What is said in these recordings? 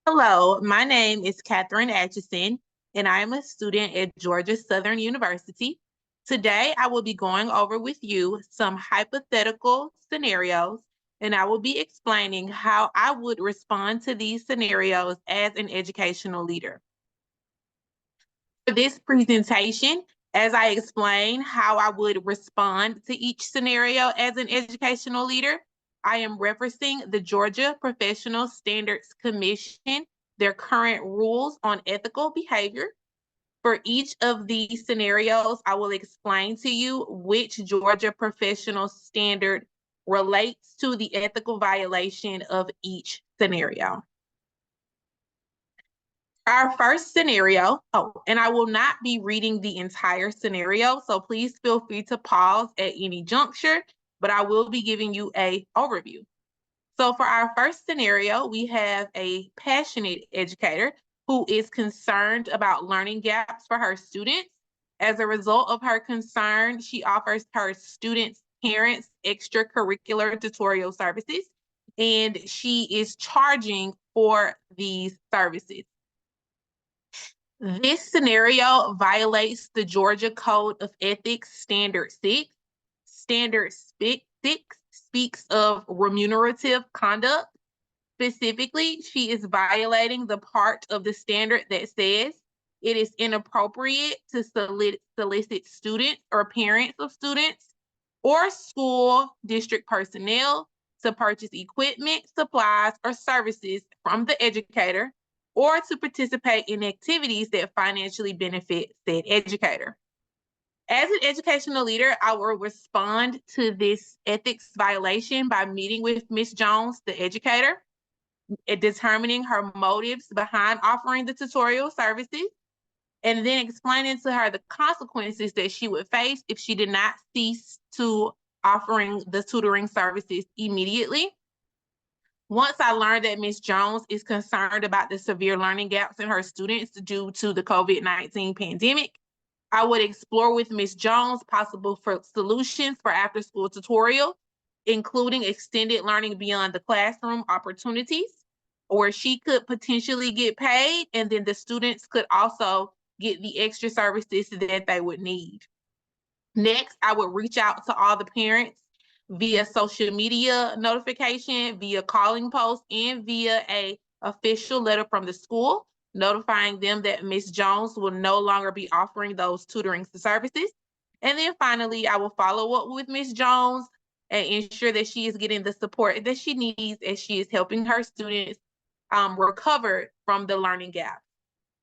Hello, my name is Catherine Atchison, and I am a student at Georgia Southern University. Today, I will be going over with you some hypothetical scenarios, and I will be explaining how I would respond to these scenarios as an educational leader. For this presentation, as I explain how I would respond to each scenario as an educational leader, I am referencing the Georgia Professional Standards Commission, their current rules on ethical behavior. For each of these scenarios, I will explain to you which Georgia professional standard relates to the ethical violation of each scenario. Our first scenario, and I will not be reading the entire scenario, so please feel free to pause at any juncture, but I will be giving you an overview. So for our first scenario, we have a passionate educator who is concerned about learning gaps for her students. As a result of her concern, she offers her students' parents extracurricular tutorial services, and she is charging for these services. This scenario violates the Georgia Code of Ethics Standard 6. Standard 6 speaks of remunerative conduct. Specifically, she is violating the part of the standard that says it is inappropriate to solicit students or parents of students or school district personnel to purchase equipment, supplies, or services from the educator or to participate in activities that financially benefit said educator. As an educational leader, I will respond to this ethics violation by meeting with Ms. Jones, the educator, determining her motives behind offering the tutorial services, and then explaining to her the consequences that she would face if she did not cease to offering the tutoring services immediately. Once I learned that Ms. Jones is concerned about the severe learning gaps in her students due to the COVID-19 pandemic, I would explore with Ms. Jones possible solutions for after-school tutorial, including extended learning beyond the classroom opportunities, where she could potentially get paid, and then the students could also get the extra services that they would need. Next, I would reach out to all the parents via social media notification, via calling post, and via a official letter from the school, notifying them that Ms. Jones will no longer be offering those tutoring services. And then finally, I will follow up with Ms. Jones and ensure that she is getting the support that she needs as she is helping her students recover from the learning gap.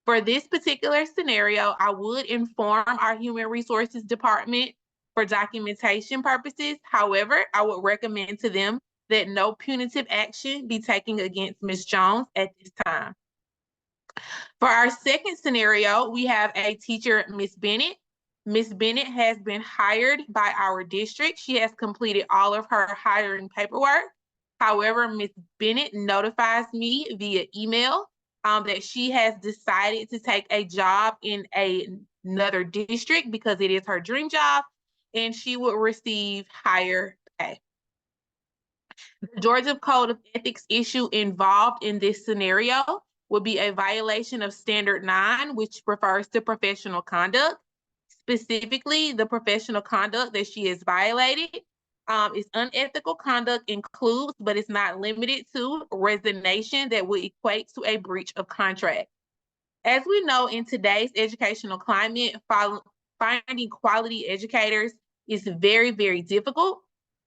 For this particular scenario, I would inform our human resources department for documentation purposes. However, I would recommend to them that no punitive action be taken against Ms. Jones at this time. For our second scenario, we have a teacher, Ms. Bennett. Ms. Bennett has been hired by our district. She has completed all of her hiring paperwork. However, Ms. Bennett notifies me via email that she has decided to take a job in another district because it is her dream job, and she will receive higher pay. The Georgia Code of Ethics issue involved in this scenario would be a violation of Standard 9, which refers to professional conduct. Specifically, the professional conduct that she has violated is unethical conduct includes, but it's not limited to, resignation that would equate to a breach of contract. As we know, in today's educational climate, finding quality educators is very, very difficult.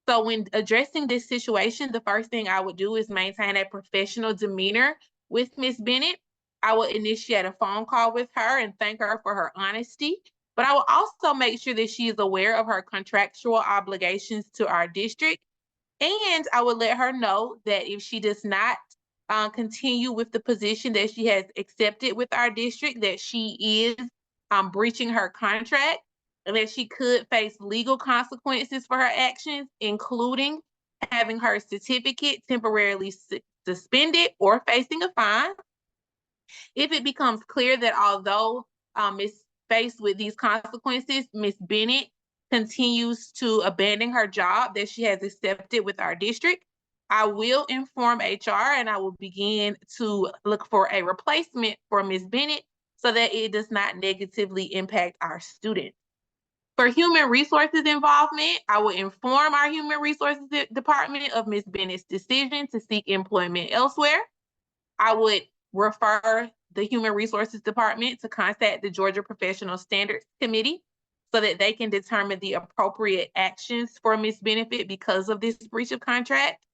So when addressing this situation, the first thing I would do is maintain a professional demeanor with Ms. Bennett. I will initiate a phone call with her and thank her for her honesty. But I will also make sure that she is aware of her contractual obligations to our district. And I would let her know that if she does not continue with the position that she has accepted with our district, that she is breaching her contract and that she could face legal consequences for her actions, including having her certificate temporarily suspended or facing a fine. If it becomes clear that although Ms. faced with these consequences, Ms. Bennett continues to abandon her job that she has accepted with our district, I will inform HR and I will begin to look for a replacement for Ms. Bennett so that it does not negatively impact our students. For human resources involvement, I will inform our human resources department of Ms. Bennett's decision to seek employment elsewhere. I would refer the human resources department to contact the Georgia Professional Standards Committee so that they can determine the appropriate actions for Ms. Benefit because of this breach of contract.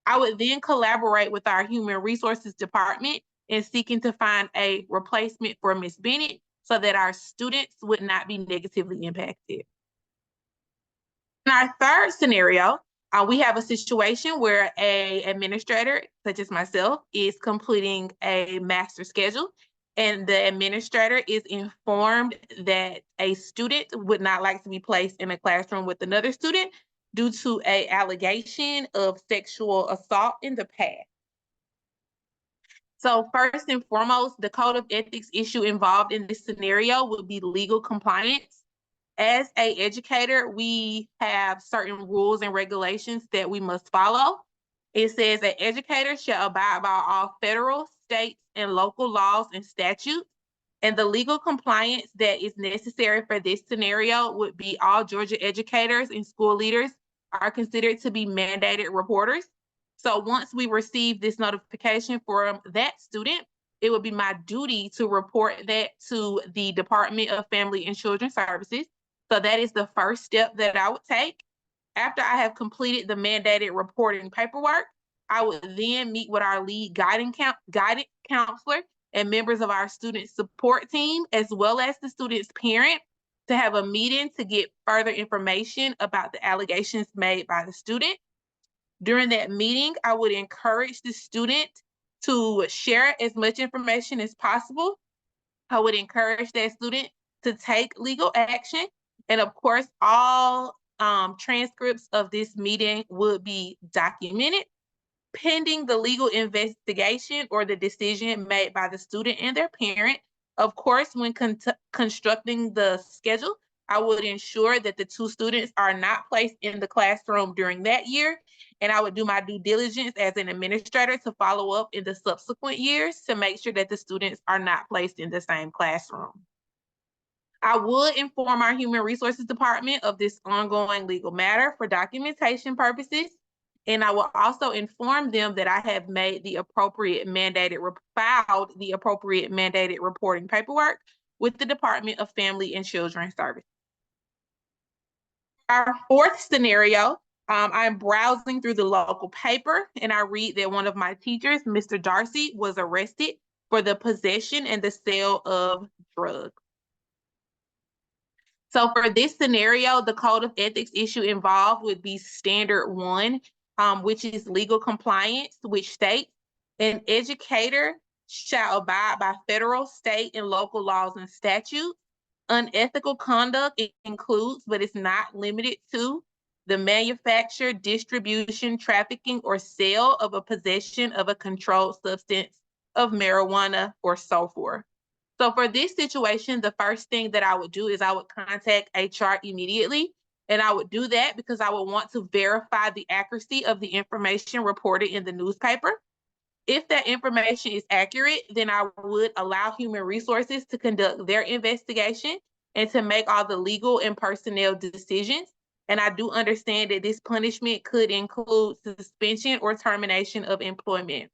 I would then collaborate with our human resources department in seeking to find a replacement for Ms. Bennett so that our students would not be negatively impacted. In our third scenario, we have a situation where an administrator, such as myself, is completing a master schedule, and the administrator is informed that a student would not like to be placed in a classroom with another student due to an allegation of sexual assault in the past. So first and foremost, the code of ethics issue involved in this scenario would be legal compliance. As an educator, we have certain rules and regulations that we must follow. It says that educators shall abide by all federal, state, and local laws and statutes. And the legal compliance that is necessary for this scenario would be all Georgia educators and school leaders are considered to be mandated reporters. So once we receive this notification from that student, it would be my duty to report that to the Department of Family and Children Services. So that is the first step that I would take. After I have completed the mandated reporting paperwork, I would then meet with our lead guidance counselor and members of our student support team, as well as the student's parent, to have a meeting to get further information about the allegations made by the student. During that meeting, I would encourage the student to share as much information as possible. I would encourage that student to take legal action. And of course, all transcripts of this meeting would be documented. Pending the legal investigation or the decision made by the student and their parent, of course, when constructing the schedule, I would ensure that the two students are not placed in the classroom during that year. And I would do my due diligence as an administrator to follow up in the subsequent years to make sure that the students are not placed in the same classroom. I would inform our human resources department of this ongoing legal matter for documentation purposes. And I will also inform them that I have made the appropriate filed the appropriate mandated reporting paperwork with the Department of Family and Children Services. Our fourth scenario, I'm browsing through the local paper and I read that one of my teachers, Mr. Darcy, was arrested for the possession and the sale of drugs. So for this scenario, the code of ethics issue involved would be standard 1, which is legal compliance, which states an educator shall abide by federal, state, and local laws and statutes. Unethical conduct includes, but it's not limited to, the manufacture, distribution, trafficking, or sale of a possession of a controlled substance of marijuana or so forth. So for this situation, the first thing that I would do is I would contact HR immediately. And I would do that because I would want to verify the accuracy of the information reported in the newspaper. If that information is accurate, then I would allow human resources to conduct their investigation and to make all the legal and personnel decisions. And I do understand that this punishment could include suspension or termination of employment.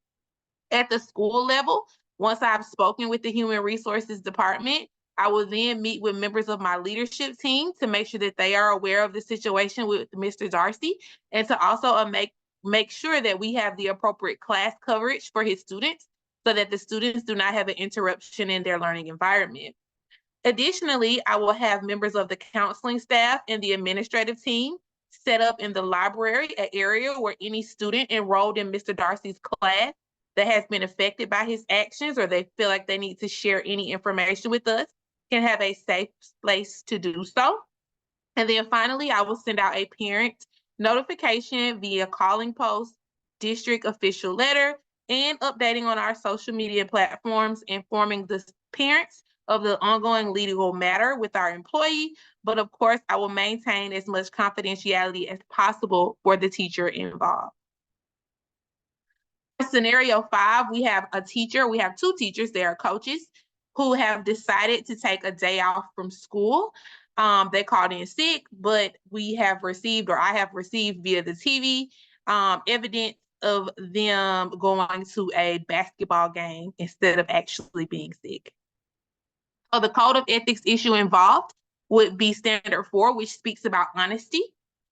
At the school level, once I've spoken with the human resources department, I will then meet with members of my leadership team to make sure that they are aware of the situation with Mr. Darcy, and to also make sure that we have the appropriate class coverage for his students so that the students do not have an interruption in their learning environment. Additionally, I will have members of the counseling staff and the administrative team set up in the library, an area where any student enrolled in Mr. Darcy's class that has been affected by his actions or they feel like they need to share any information with us can have a safe place to do so. And then finally, I will send out a parent notification via calling post, district official letter, and updating on our social media platforms, informing the parents of the ongoing legal matter with our employee. But of course, I will maintain as much confidentiality as possible for the teacher involved. Scenario 5, we have two teachers, they are coaches, who have decided to take a day off from school. They called in sick, but I have received via the TV evidence of them going to a basketball game instead of actually being sick. So the code of ethics issue involved would be standard 4, which speaks about honesty.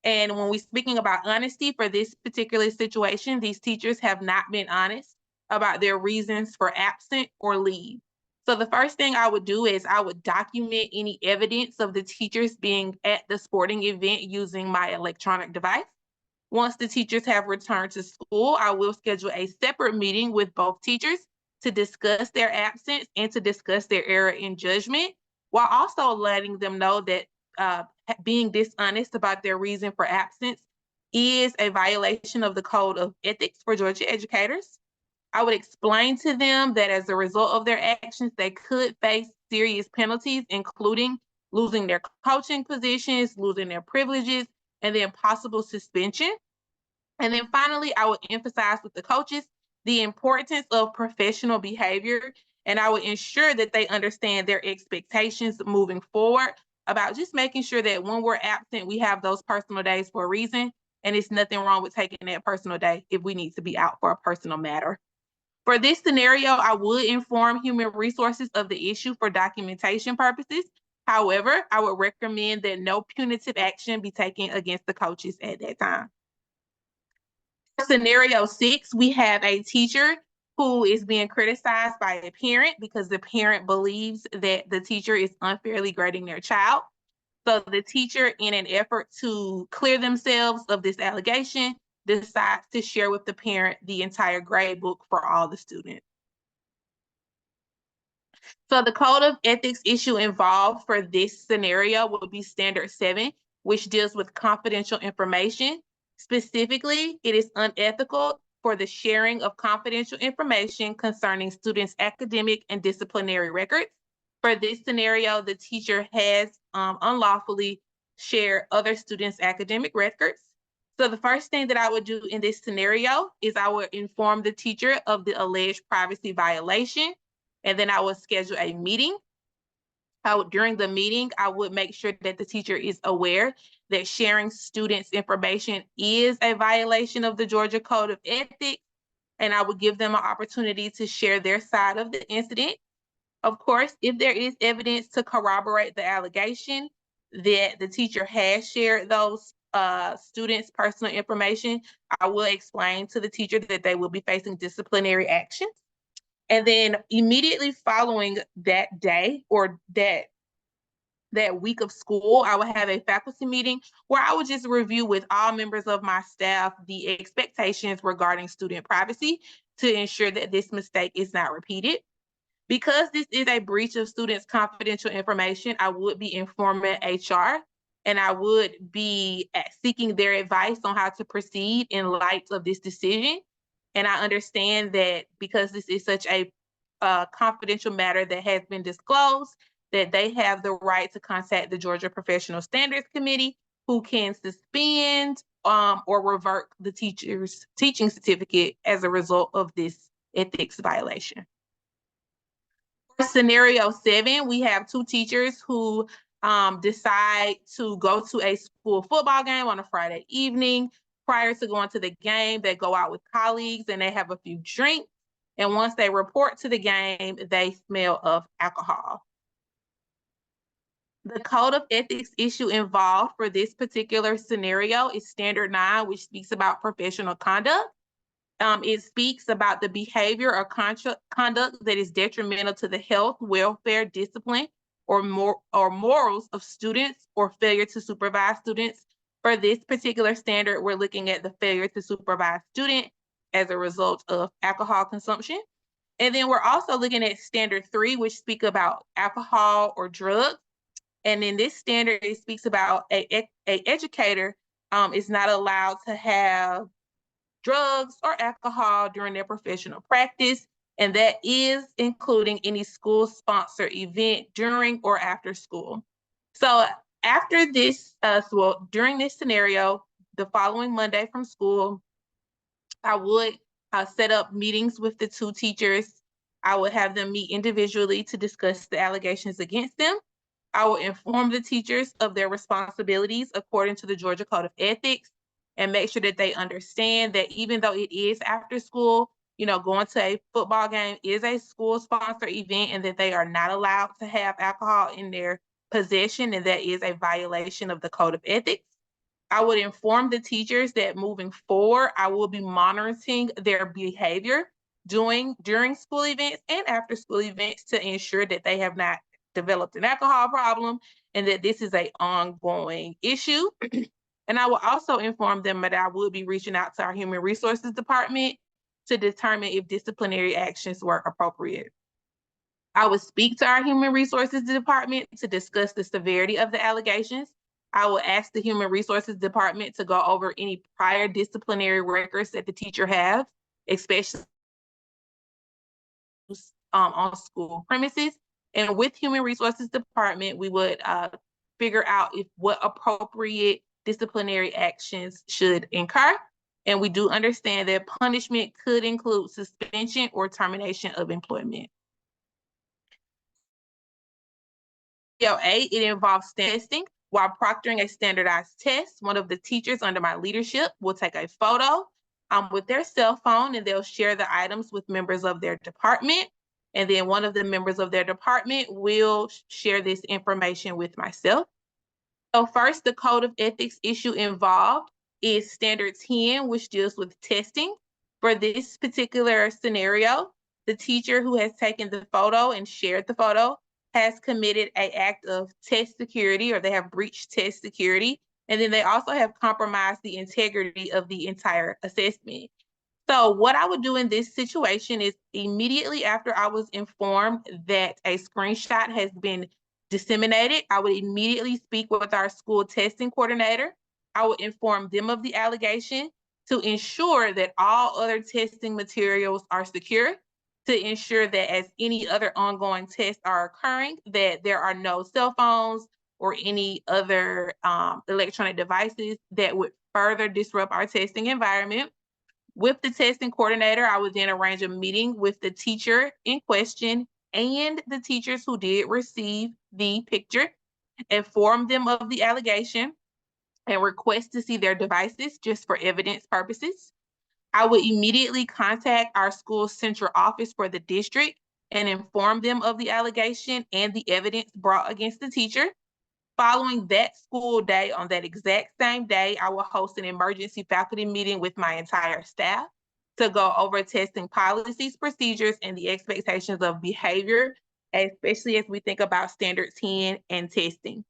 And when we're speaking about honesty for this particular situation, these teachers have not been honest about their reasons for absent or leave. So the first thing I would do is I would document any evidence of the teachers being at the sporting event using my electronic device. Once the teachers have returned to school, I will schedule a separate meeting with both teachers to discuss their absence and to discuss their error in judgment, while also letting them know that being dishonest about their reason for absence is a violation of the Code of Ethics for Georgia educators. I would explain to them that as a result of their actions, they could face serious penalties, including losing their coaching positions, losing their privileges, and then possible suspension. And then finally, I would emphasize with the coaches the importance of professional behavior, and I would ensure that they understand their expectations moving forward about just making sure that when we're absent, we have those personal days for a reason, and it's nothing wrong with taking that personal day if we need to be out for a personal matter. For this scenario, I would inform human resources of the issue for documentation purposes. However, I would recommend that no punitive action be taken against the coaches at that time. Scenario 6, we have a teacher who is being criticized by a parent because the parent believes that the teacher is unfairly grading their child. So the teacher, in an effort to clear themselves of this allegation, decides to share with the parent the entire grade book for all the students. So the code of ethics issue involved for this scenario will be standard 7, which deals with confidential information. Specifically, it is unethical for the sharing of confidential information concerning students' academic and disciplinary records. For this scenario, the teacher has unlawfully shared other students' academic records. So the first thing that I would do in this scenario is I would inform the teacher of the alleged privacy violation, and then I would schedule a meeting. During the meeting, I would make sure that the teacher is aware that sharing students' information is a violation of the Georgia Code of Ethics, and I would give them an opportunity to share their side of the incident. Of course, if there is evidence to corroborate the allegation that the teacher has shared those students' personal information, I will explain to the teacher that they will be facing disciplinary actions. And then immediately following that day or that week of school, I would have a faculty meeting where I would just review with all members of my staff the expectations regarding student privacy to ensure that this mistake is not repeated. Because this is a breach of students' confidential information, I would be informing HR, and I would be seeking their advice on how to proceed in light of this decision. And I understand that because this is such a confidential matter that has been disclosed, that they have the right to contact the Georgia Professional Standards Committee, who can suspend or revert the teacher's teaching certificate as a result of this ethics violation. For scenario 7, we have two teachers who decide to go to a school football game on a Friday evening. Prior to going to the game, they go out with colleagues and they have a few drinks. And once they report to the game, they smell of alcohol. The code of ethics issue involved for this particular scenario is standard 9, which speaks about professional conduct. It speaks about the behavior or conduct that is detrimental to the health, welfare, discipline, or morals of students, or failure to supervise students. For this particular standard, we're looking at the failure to supervise student as a result of alcohol consumption. And then we're also looking at standard 3, which speak about alcohol or drugs. And in this standard, it speaks about a educator is not allowed to have drugs or alcohol during their professional practice, and that is including any school-sponsored event during or after school. So after this, during this scenario, the following Monday from school, I would set up meetings with the two teachers. I would have them meet individually to discuss the allegations against them. I will inform the teachers of their responsibilities according to the Georgia Code of Ethics and make sure that they understand that even though it is after school, going to a football game is a school-sponsored event and that they are not allowed to have alcohol in their possession, and that is a violation of the Code of Ethics. I would inform the teachers that moving forward, I will be monitoring their behavior during school events and after school events to ensure that they have not developed an alcohol problem and that this is an ongoing issue. And I will also inform them that I will be reaching out to our Human Resources Department to determine if disciplinary actions were appropriate. I would speak to our Human Resources Department to discuss the severity of the allegations. I will ask the Human Resources Department to go over any prior disciplinary records that the teacher has, especially on school premises. And with Human Resources Department, we would figure out what appropriate disciplinary actions should incur. And we do understand that punishment could include suspension or termination of employment. It involves testing. While proctoring a standardized test, one of the teachers under my leadership will take a photo with their cell phone, and they'll share the items with members of their department. And then one of the members of their department will share this information with myself. So first, the Code of Ethics issue involved is Standard 10, which deals with testing. For this particular scenario, the teacher who has taken the photo and shared the photo has committed an act of test security, or they have breached test security. And then they also have compromised the integrity of the entire assessment. So what I would do in this situation is immediately after I was informed that a screenshot has been disseminated, I would immediately speak with our school testing coordinator. I would inform them of the allegation to ensure that all other testing materials are secure, to ensure that as any other ongoing tests are occurring, that there are no cell phones or any other electronic devices that would further disrupt our testing environment. With the testing coordinator, I would then arrange a meeting with the teacher in question and the teachers who did receive the picture, inform them of the allegation, and request to see their devices just for evidence purposes. I would immediately contact our school central office for the district and inform them of the allegation and the evidence brought against the teacher. Following that school day, on that exact same day, I will host an emergency faculty meeting with my entire staff to go over testing policies, procedures, and the expectations of behavior, especially as we think about Standard 10 and testing.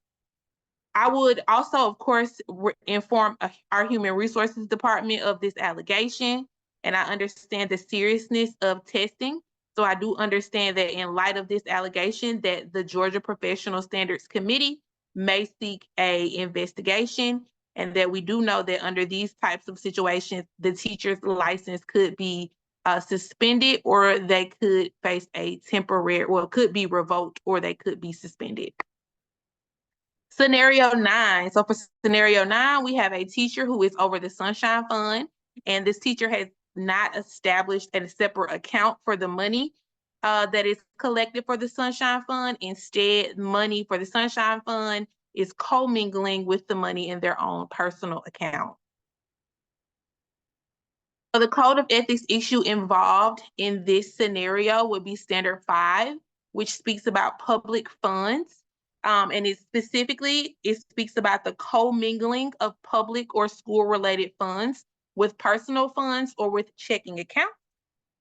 I would also, of course, inform our Human Resources Department of this allegation, and I understand the seriousness of testing. So I do understand that in light of this allegation, that the Georgia Professional Standards Committee may seek an investigation, and that we do know that under these types of situations, the teacher's license could be suspended, or they could face a temporary, well, could be revoked, or they could be suspended. Scenario 9. So for scenario 9, we have a teacher who is over the Sunshine Fund, and this teacher has not established a separate account for the money that is collected for the Sunshine Fund. Instead, money for the Sunshine Fund is commingling with the money in their own personal account. So the Code of Ethics issue involved in this scenario would be Standard 5, which speaks about public funds. And it speaks about the commingling of public or school-related funds with personal funds or with checking accounts.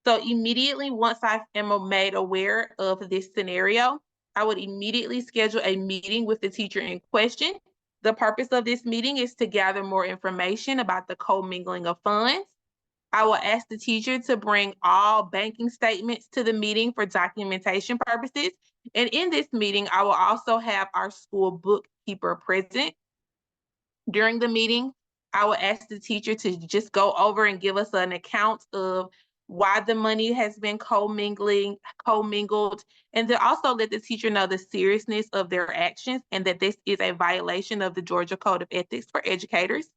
So immediately, once I am made aware of this scenario, I would immediately schedule a meeting with the teacher in question. The purpose of this meeting is to gather more information about the commingling of funds. I will ask the teacher to bring all banking statements to the meeting for documentation purposes. And in this meeting, I will also have our school bookkeeper present. During the meeting, I will ask the teacher to just go over and give us an account of why the money has been commingled, and to also let the teacher know the seriousness of their actions and that this is a violation of the Georgia Code of Ethics for educators.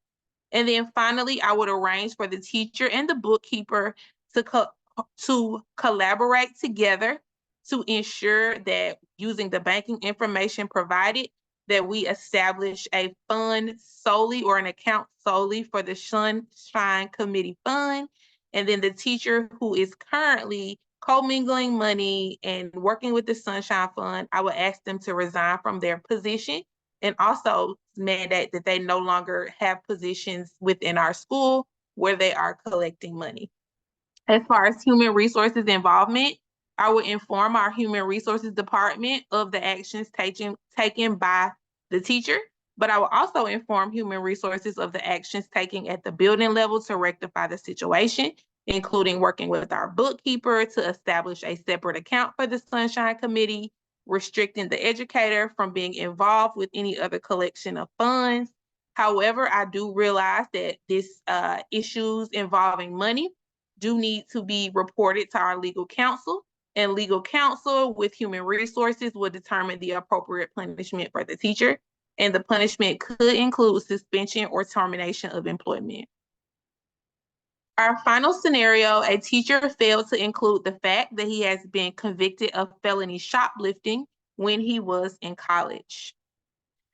And then finally, I would arrange for the teacher and the bookkeeper to collaborate together to ensure that using the banking information provided, that we establish a fund solely or an account solely for the Sunshine Committee Fund. And then the teacher who is currently commingling money and working with the Sunshine Fund, I would ask them to resign from their position and also mandate that they no longer have positions within our school where they are collecting money. As far as human resources involvement, I will inform our human resources department of the actions taken by the teacher, but I will also inform human resources of the actions taken at the building level to rectify the situation, including working with our bookkeeper to establish a separate account for the Sunshine Committee, restricting the educator from being involved with any other collection of funds. However, I do realize that this issues involving money do need to be reported to our legal counsel, and legal counsel with human resources will determine the appropriate punishment for the teacher, and the punishment could include suspension or termination of employment. Our final scenario, a teacher failed to include the fact that he has been convicted of felony shoplifting when he was in college.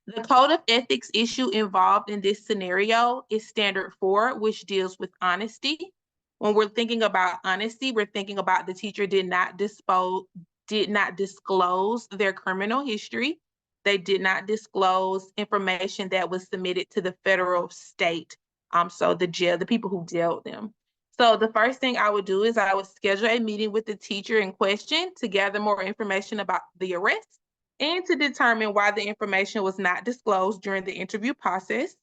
The code of ethics issue involved in this scenario is standard 4, which deals with honesty. When we're thinking about honesty, we're thinking about the teacher did not disclose their criminal history. They did not disclose information that was submitted to the federal state. So the people who jailed them. So the first thing I would do is I would schedule a meeting with the teacher in question to gather more information about the arrest and to determine why the information was not disclosed during the interview process.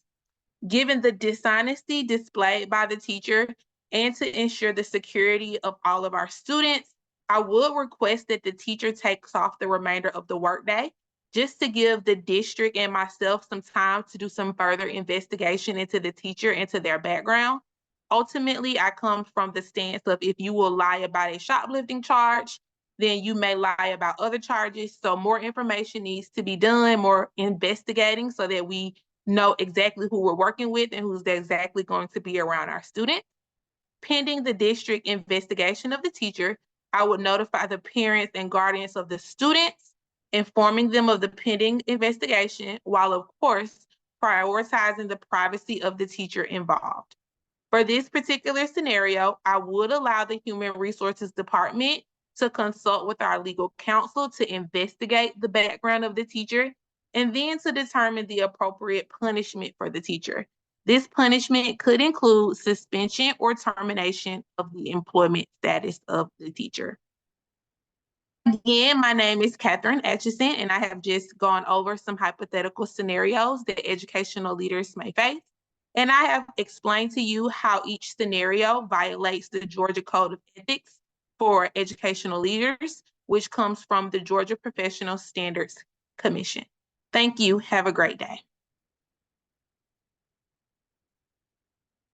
Given the dishonesty displayed by the teacher and to ensure the security of all of our students, I would request that the teacher takes off the remainder of the workday just to give the district and myself some time to do some further investigation into the teacher and to their background. Ultimately, I come from the stance of if you will lie about a shoplifting charge, then you may lie about other charges. So more information needs to be done, more investigating so that we know exactly who we're working with and who's exactly going to be around our students. Pending the district investigation of the teacher, I would notify the parents and guardians of the students, informing them of the pending investigation, while of course, prioritizing the privacy of the teacher involved. For this particular scenario, I would allow the Human Resources Department to consult with our legal counsel to investigate the background of the teacher and then to determine the appropriate punishment for the teacher. This punishment could include suspension or termination of the employment status of the teacher. Again, my name is Catherine Atchison, and I have just gone over some hypothetical scenarios that educational leaders may face. And I have explained to you how each scenario violates the Georgia Code of Ethics for educational leaders, which comes from the Georgia Professional Standards Commission. Thank you. Have a great day.